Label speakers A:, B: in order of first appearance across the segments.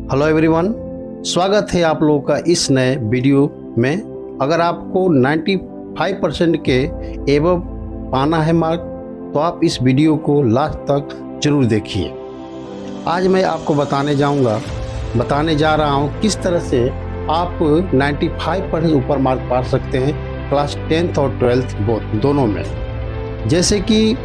A: Hello everyone, स्वागत है आप लोगों का इस नए वीडियो में। अगर आपको 95% के एबव पाना है मार्क तो आप इस वीडियो को लास्ट तक जरूर देखिए। आज मैं आपको बताने जा रहा हूँ किस तरह से आप 95% ऊपर मार्क पा सकते हैं क्लास 10th और 12th दोनों में। जैसे कि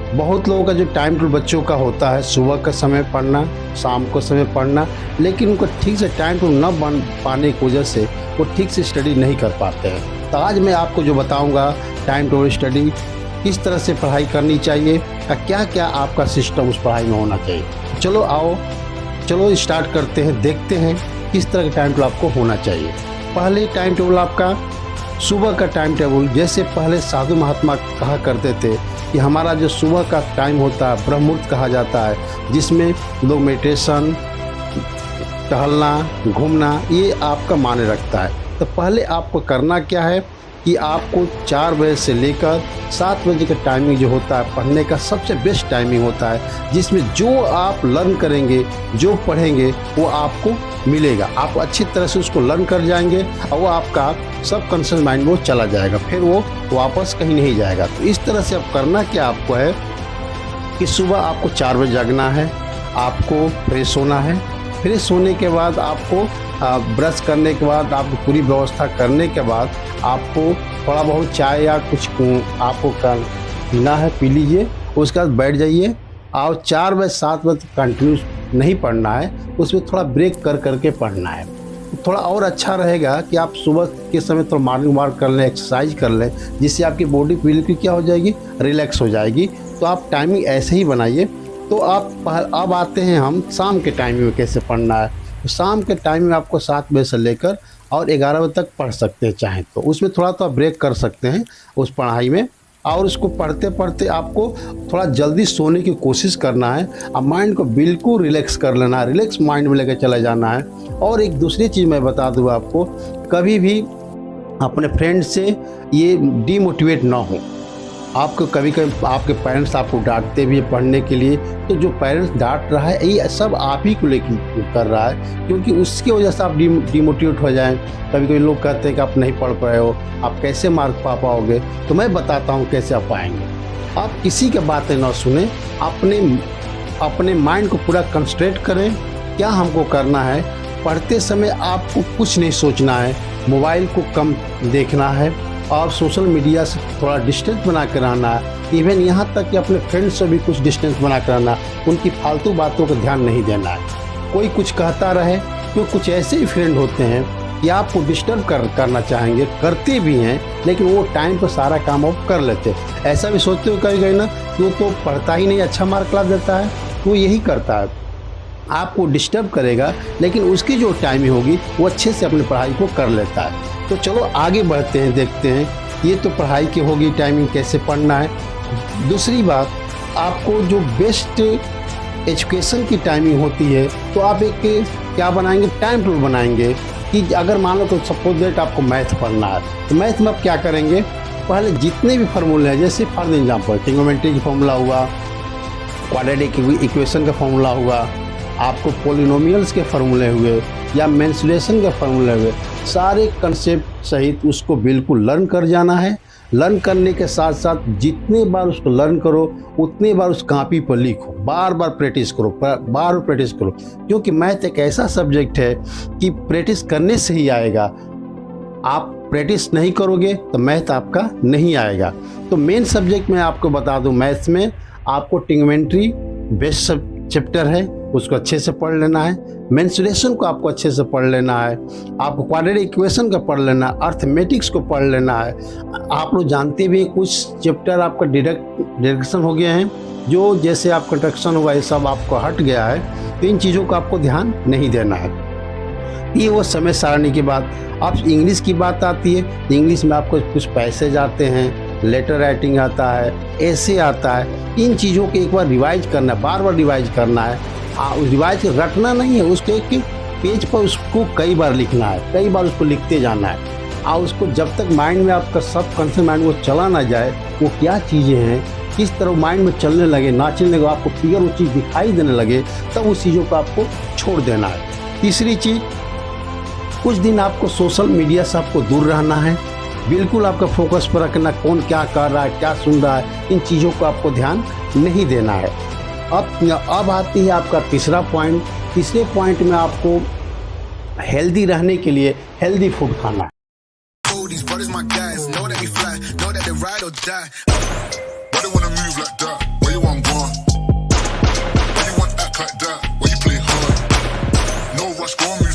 A: बहुत लोगों का जो टाइम टेबल बच्चों का होता है सुबह का समय पढ़ना, शाम को समय पढ़ना, लेकिन उनको ठीक से टाइम टेबल न बन पाने की वजह से वो ठीक से स्टडी नहीं कर पाते हैं। तो आज मैं आपको जो बताऊंगा टाइम टेबल स्टडी किस तरह से पढ़ाई करनी चाहिए या क्या क्या आपका सिस्टम उस पढ़ाई में होना चाहिए। चलो स्टार्ट करते हैं, देखते हैं किस तरह का टाइम टेबल आपको होना चाहिए। पहले टाइम टेबल आपका सुबह का टाइम टेबल, जैसे पहले साधु महात्मा कहा करते थे कि हमारा जो सुबह का टाइम होता है ब्रह्म मुहूर्त कहा जाता है, जिसमें लोग मेडिटेशन, टहलना, घूमना ये आपका मायने रखता है। तो पहले आपको करना क्या है कि आपको 4 बजे से लेकर 7 बजे का टाइमिंग जो होता है पढ़ने का सबसे बेस्ट टाइमिंग होता है, जिसमें जो आप लर्न करेंगे, जो पढ़ेंगे वो आपको मिलेगा। आप अच्छी तरह से उसको लर्न कर जाएंगे और वो आपका सब कॉन्शियस माइंड में चला जाएगा, फिर वो वापस कहीं नहीं जाएगा। तो इस तरह से अब करना क्या आपको है कि सुबह आपको 4 बजे जागना है, आपको फ्रेश होना है। फ्रेश होने के बाद आपको ब्रश करने के बाद आपको पूरी व्यवस्था करने के बाद आपको थोड़ा बहुत चाय या कुछ आपको पीना है, पी लीजिए। उसके बाद बैठ जाइए और 4 बजे 7 बजे कंटिन्यूस नहीं पढ़ना है, उसमें थोड़ा ब्रेक कर करके पढ़ना है। थोड़ा और अच्छा रहेगा कि आप सुबह के समय थोड़ा मॉर्निंग वॉक कर लें, एक्सरसाइज कर लें, जिससे आपकी बॉडी बिल्कुल क्या हो जाएगी, रिलैक्स हो जाएगी। तो आप टाइमिंग ऐसे ही बनाइए। तो अब आते हैं हम शाम के टाइमिंग में कैसे पढ़ना है। तो शाम के टाइम में आपको 7 बजे से लेकर और 11 बजे तक पढ़ सकते हैं चाहें तो। उसमें थोड़ा तो ब्रेक कर सकते हैं उस पढ़ाई में, और उसको पढ़ते पढ़ते आपको थोड़ा जल्दी सोने की कोशिश करना है। अब माइंड को बिल्कुल रिलैक्स कर लेना है, रिलैक्स माइंड में लेकर चला जाना है। और एक दूसरी चीज़ मैं बता दूँ आपको, कभी भी अपने फ्रेंड से ये डीमोटिवेट ना हो। आपको कभी आपके पेरेंट्स आपको डांटते भी है पढ़ने के लिए, तो जो पेरेंट्स डांट रहा है ये सब आप ही को लेकर कर रहा है, क्योंकि उसकी वजह से आप डीमोटिवेट हो जाएं। कभी कभी लोग कहते हैं कि आप नहीं पढ़ पाए हो, आप कैसे मार्क पा पाओगे। तो मैं बताता हूँ कैसे आप पाएंगे। आप किसी की बातें ना सुने, अपने माइंड को पूरा कंसंट्रेट करें। क्या हमको करना है, पढ़ते समय आपको कुछ नहीं सोचना है, मोबाइल को कम देखना है और सोशल मीडिया से थोड़ा डिस्टेंस बना कर रहना है। इवन यहाँ तक कि अपने फ्रेंड्स से भी कुछ डिस्टेंस बना कर रहना, उनकी फालतू बातों को ध्यान नहीं देना है। कोई कुछ कहता रहे, तो कुछ ऐसे ही फ्रेंड होते हैं कि आपको डिस्टर्ब करना चाहेंगे, करते भी हैं, लेकिन वो टाइम पर सारा काम आप कर लेते। ऐसा भी सोचते हो कहीं ना कि वो तो पढ़ता ही नहीं, अच्छा मार्क ला देता है, तो यही करता है, आपको डिस्टर्ब करेगा, लेकिन उसकी जो टाइमिंग होगी वो अच्छे से अपनी पढ़ाई को कर लेता है। तो चलो आगे बढ़ते हैं, देखते हैं। ये तो पढ़ाई की होगी, टाइमिंग कैसे पढ़ना है। दूसरी बात, आपको जो बेस्ट एजुकेशन की टाइमिंग होती है, तो आप एक क्या बनाएंगे, टाइम टेबल बनाएंगे कि अगर मान लो तो सपोज दैट आपको मैथ पढ़ना है, तो मैथ में आप क्या करेंगे, पहले जितने भी फार्मूले हैं, जैसे फॉर एग्जाम्पल ट्रिग्नोमेट्री की फार्मूला हुआ, क्वाड्रेटिक इक्वेशन का फार्मूला हुआ, आपको पॉलिनोमियल्स के फार्मूले हुए या मेंसुरेशन के फार्मूले हुए, सारे कंसेप्ट सहित उसको बिल्कुल लर्न कर जाना है। लर्न करने के साथ साथ जितने बार उसको लर्न करो उतने बार उस कॉपी पर लिखो, बार बार प्रैक्टिस करो, बार प्रैक्टिस करो, क्योंकि मैथ एक ऐसा सब्जेक्ट है कि प्रैक्टिस करने से ही आएगा। आप प्रैक्टिस नहीं करोगे तो मैथ आपका नहीं आएगा। तो मेन सब्जेक्ट मैं आपको बता दूं, मैथ्स में आपको ट्रिग्नोमेट्री बेस्ट चैप्टर है, उसको अच्छे से पढ़ लेना है। मेंसुरेशन को आपको अच्छे से पढ़ लेना है, आपको क्वाड्रेटिक इक्वेशन का पढ़ लेना है, अर्थमेटिक्स को पढ़ लेना है। आप लोग जानते भी हैं कुछ चैप्टर आपका डायरेक्शन हो गए हैं, जो जैसे आप कंस्ट्रक्शन हुआ ये सब आपको हट गया है, तो इन चीज़ों को आपको ध्यान नहीं देना है। ये वो समय सारणी की बात। अब इंग्लिश की बात आती है, इंग्लिश में आपको कुछ पैसेज आते हैं, लेटर राइटिंग आता है, ऐसे आता है। इन चीज़ों को एक बार रिवाइज करना है, बार बार रिवाइज करना है। रिवाइज रटना नहीं है, उसके एक पेज पर उसको कई बार लिखना है, कई बार उसको लिखते जाना है। और उसको जब तक माइंड में आपका सब कॉन्सेप्ट माइंड वो चला ना जाए, वो क्या चीज़ें हैं, किस तरह माइंड में चलने लगे, ना चलने लगे, आपको क्लियर वो चीज़ दिखाई देने लगे, तब उस चीज़ों को आपको छोड़ देना है। तीसरी चीज़, कुछ दिन आपको सोशल मीडिया से आपको दूर रहना है। बिल्कुल आपका फोकस पर रखना, कौन क्या कर रहा है, क्या सुन रहा है, इन चीज़ों को आपको ध्यान नहीं देना है। अब आती है आपका तीसरा पॉइंट। तीसरे पॉइंट में आपको हेल्दी रहने के लिए हेल्दी फूड खाना है।
B: These brothers my guys, know that we fly, know that they ride or die. Why they wanna move like that? Where you want gone? Why you want act like that? Why you play hard? No rush, go on.